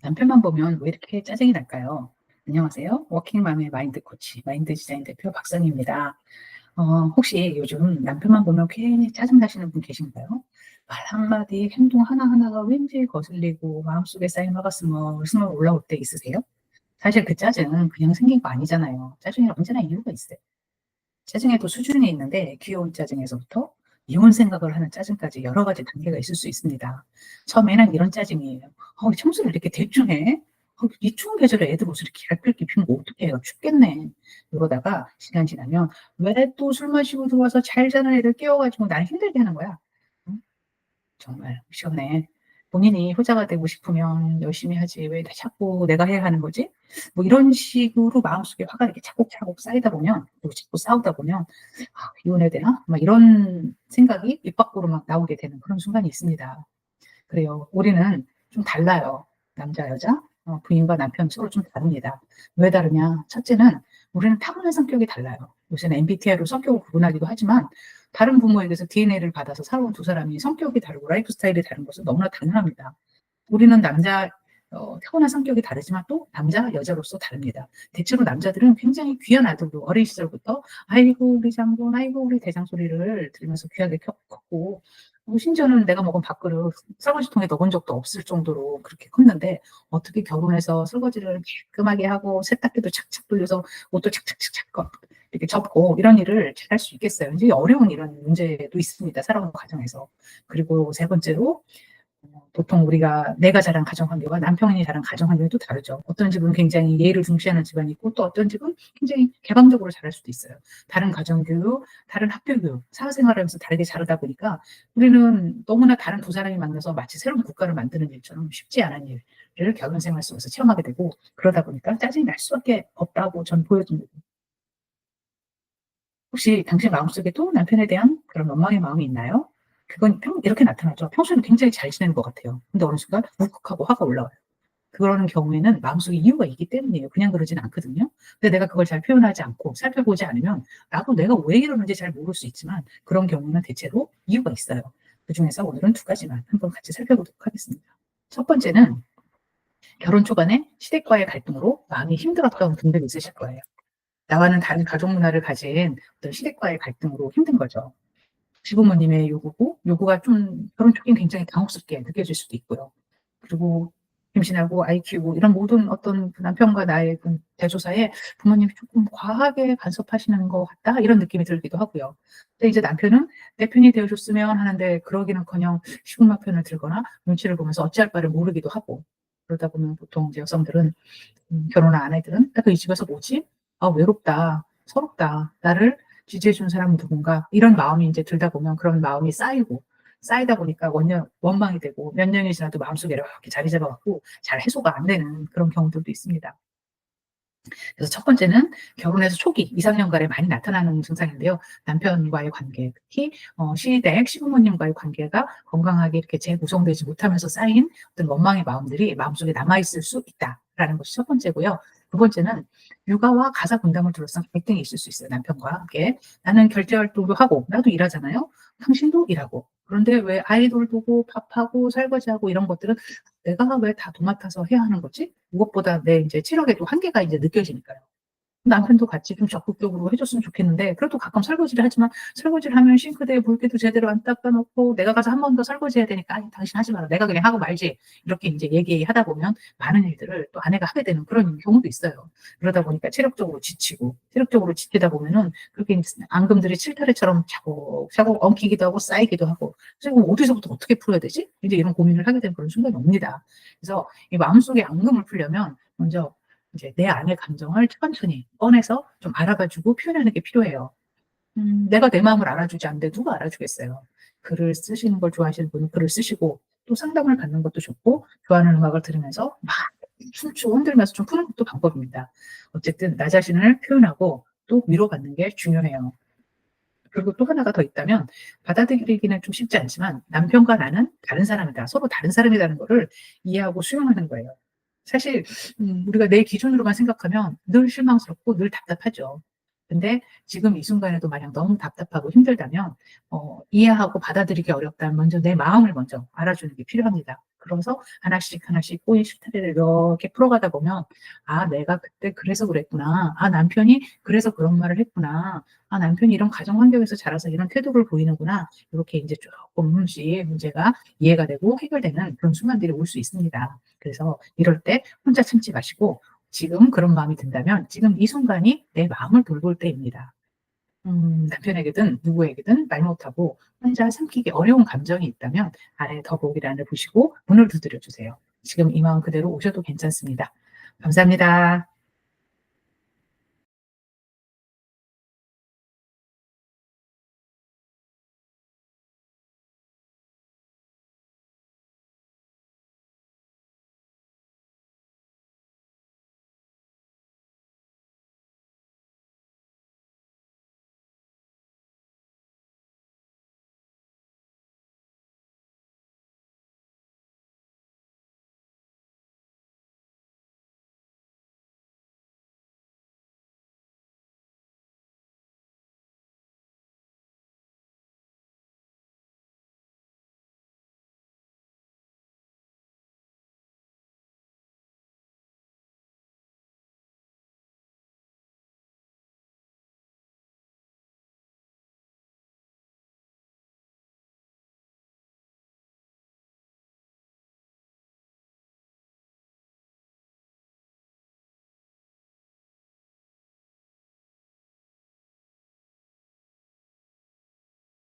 남편만 보면 왜 이렇게 짜증이 날까요? 안녕하세요. 워킹맘의 마인드 코치, 마인드 디자인 대표 박선희입니다. 혹시 요즘 남편만 보면 괜히 짜증나시는 분 계신가요? 말 한마디, 행동 하나하나가 왠지 거슬리고 마음속에 쌓인 화가 스멀스멀 올라올 때 있으세요? 사실 그 짜증은 그냥 생긴 거 아니잖아요. 짜증에 언제나 이유가 있어요. 짜증에도 수준이 있는데 귀여운 짜증에서부터 이혼 생각을 하는 짜증까지 여러 가지 단계가 있을 수 있습니다. 처음에는 이런 짜증이에요. 청소를 이렇게 대충 해? 이 추운 계절에 애들 옷을 이렇게 얇게 입히면 어떡해요? 춥겠네. 이러다가 시간 지나면 왜 또 술 마시고 들어와서 잘 자는 애들 깨워가지고 나를 힘들게 하는 거야? 응? 정말 시원해. 본인이 효자가 되고 싶으면 열심히 하지 왜 자꾸 내가 해야 하는 거지? 뭐 이런 식으로 마음속에 화가 이렇게 차곡차곡 쌓이다 보면 또 자꾸 싸우다 보면 '아 이혼해야 되나?' 막 이런 생각이 입 밖으로 막 나오게 되는 그런 순간이 있습니다. 그래요. 우리는 좀 달라요. 남자, 여자, 부인과 남편 서로 좀 다릅니다. 왜 다르냐? 첫째는 우리는 타고난 성격이 달라요. 요새는 MBTI로 성격을 구분하기도 하지만 다른 부모에게서 DNA를 받아서 살아온 두 사람이 성격이 다르고 라이프 스타일이 다른 것은 너무나 당연합니다. 우리는 남자 타고난 성격이 다르지만 또 남자, 여자로서 다릅니다. 대체로 남자들은 굉장히 귀한 아들로 어린 시절부터 "아이고 우리 장본, 아이고 우리 대장" 소리를 들으면서 귀하게 컸고 심지어는 내가 먹은 밥그릇 설거지통에 넣어본 적도 없을 정도로 그렇게 컸는데 어떻게 결혼해서 설거지를 깔끔하게 하고 세탁기도 착착 돌려서 옷도 착착착착 이렇게 접고 이런 일을 잘 할 수 있겠어요. 굉장히 어려운 이런 문제도 있습니다, 살아가는 과정에서. 그리고 세 번째로 보통 우리가 내가 자란 가정 환경과 남편이 자란 가정 환경이 또 다르죠. 어떤 집은 굉장히 예의를 중시하는 집안이 있고 또 어떤 집은 굉장히 개방적으로 자랄 수도 있어요. 다른 가정 교육, 다른 학교 교육, 사회생활을 하면서 다르게 자라다 보니까 우리는 너무나 다른 두 사람이 만나서 마치 새로운 국가를 만드는 일처럼 쉽지 않은 일을 결혼 생활 속에서 체험하게 되고 그러다 보니까 짜증이 날 수밖에 없다고 저는 보여집니다. 혹시 당신 마음속에도 남편에 대한 그런 원망의 마음이 있나요? 그건 이렇게 나타나죠. 평소에는 굉장히 잘 지내는 것 같아요. 근데 어느 순간 울컥하고 화가 올라와요. 그러는 경우에는 마음속에 이유가 있기 때문이에요. 그냥 그러진 않거든요. 근데 내가 그걸 잘 표현하지 않고 살펴보지 않으면 나도 내가 왜 이러는지 잘 모를 수 있지만 그런 경우는 대체로 이유가 있어요. 그중에서 오늘은 두 가지만 한번 같이 살펴보도록 하겠습니다. 첫 번째는 결혼 초반에 시댁과의 갈등으로 마음이 힘들었던 분들이 있으실 거예요. 나와는 다른 가족 문화를 가진 어떤 시댁과의 갈등으로 힘든 거죠. 시부모님의 요구가 좀 결혼 초기엔 굉장히 당혹스럽게 느껴질 수도 있고요. 그리고 임신하고 아이 키우고 이런 모든 어떤 그 남편과 나의 그 대조사에 부모님이 조금 과하게 간섭하시는 것 같다 이런 느낌이 들기도 하고요. 근데 이제 남편은 내 편이 되어 줬으면 하는데 그러기는커녕 시궁마 편을 들거나 눈치를 보면서 어찌할 바를 모르기도 하고 그러다 보면 보통 이제 여성들은 결혼한 아내들은 '내가 이 집에서 뭐지? 아 외롭다. 서럽다. 나를 지지해 주는 사람은 누군가.' 이런 마음이 인제 들다 보면 그런 마음이 쌓이다 보니까 원망이 되고 몇 년이 지나도 마음속에 이렇게 자리 잡아 갖고 잘 해소가 안 되는 그런 경우들도 있습니다. 그래서 첫 번째는 결혼해서 초기 2-3 년간에 많이 나타나는 증상인데요. 남편과의 관계, 특히 시댁, 시부모님과의 관계가 건강하게 이렇게 재구성되지 못하면서 쌓인 어떤 원망의 마음들이 마음속에 남아 있을 수 있다라는 것이 첫 번째고요. 두 번째는 육아와 가사 분담을 둘러싼 갈등이 있을 수 있어요, 남편과 함께. 나는 결제 활동도 하고 나도 일하잖아요. 당신도 일하고. 그런데 왜 아이돌 보고 밥하고 설거지하고 이런 것들은 '내가 왜 다 도맡아서 해야 하는 거지?' 무엇보다 내 인제 체력에도 한계가 이제 느껴지니까요. 남편도 같이 좀 적극적으로 해 줬으면 좋겠는데 그래도 가끔 설거지를 하지만 설거지를 하면 싱크대에 물기도 제대로 안 닦아 놓고 내가 가서 한 번 더 설거지해야 되니까 "아이 당신 하지 마라. 내가 그냥 하고 말지." 이렇게 인제 얘기하다 보면 많은 일들을 또 아내가 하게 되는 그런 경우도 있어요. 그러다 보니까 체력적으로 지치다 보면은 그렇게 인제 앙금들이 칠타래처럼 차곡차곡 엉키기도 하고 쌓이기도 하고 그래서 '이거 어디서부터 어떻게 풀어야 되지?' 인제 이런 고민을 하게 되는 그런 순간이 옵니다. 그래서 이 마음속의 앙금을 풀려면 먼저 이제 내 안의 감정을 천천히 꺼내서 좀 알아봐 주고 표현하는 게 필요해요. 내가 내 마음을 알아주지 않는데 누가 알아주겠어요. 글을 쓰시는 걸 좋아하시는 분은 글을 쓰시고 또 상담을 받는 것도 좋고 좋아하는 음악을 들으면서 막 춤추고 흔들면서 좀 푸는 것도 방법입니다. 어쨌든 나 자신을 표현하고 또 위로받는 게 중요해요. 그리고 또 하나가 더 있다면 받아들이기는 좀 쉽지 않지만 남편과 나는 다른 사람이다. 서로 다른 사람이라는 거를 이해하고 수용하는 거예요. 사실 우리가 내 기준으로만 생각하면 늘 실망스럽고 늘 답답하죠. 근데 지금 이 순간에도 만약 너무 답답하고 힘들다면 이해하고 받아들이기 어렵다면 먼저 내 마음을 먼저 알아주는 게 필요합니다. 그래서 하나씩 하나씩 꼬인 실타래를 이렇게 풀어가다 보면 '아 내가 그때 그래서 그랬구나. 아 남편이 그래서 그런 말을 했구나. 아 남편이 이런 가정 환경에서 자라서 이런 태도를 보이는구나.' 요렇게 인제 쪼끔씩 문제가 이해가 되고 해결되는 그런 순간들이 올 수 있습니다. 그래서 이럴 때 혼자 참지 마시고 지금 그런 마음이 든다면 지금 이 순간이 내 마음을 돌볼 때입니다. 남편에게든 누구에게든 말 못하고 혼자 삼키기 어려운 감정이 있다면 아래 더보기란을 보시고 문을 두드려 주세요. 지금 이 마음 그대로 오셔도 괜찮습니다. 감사합니다.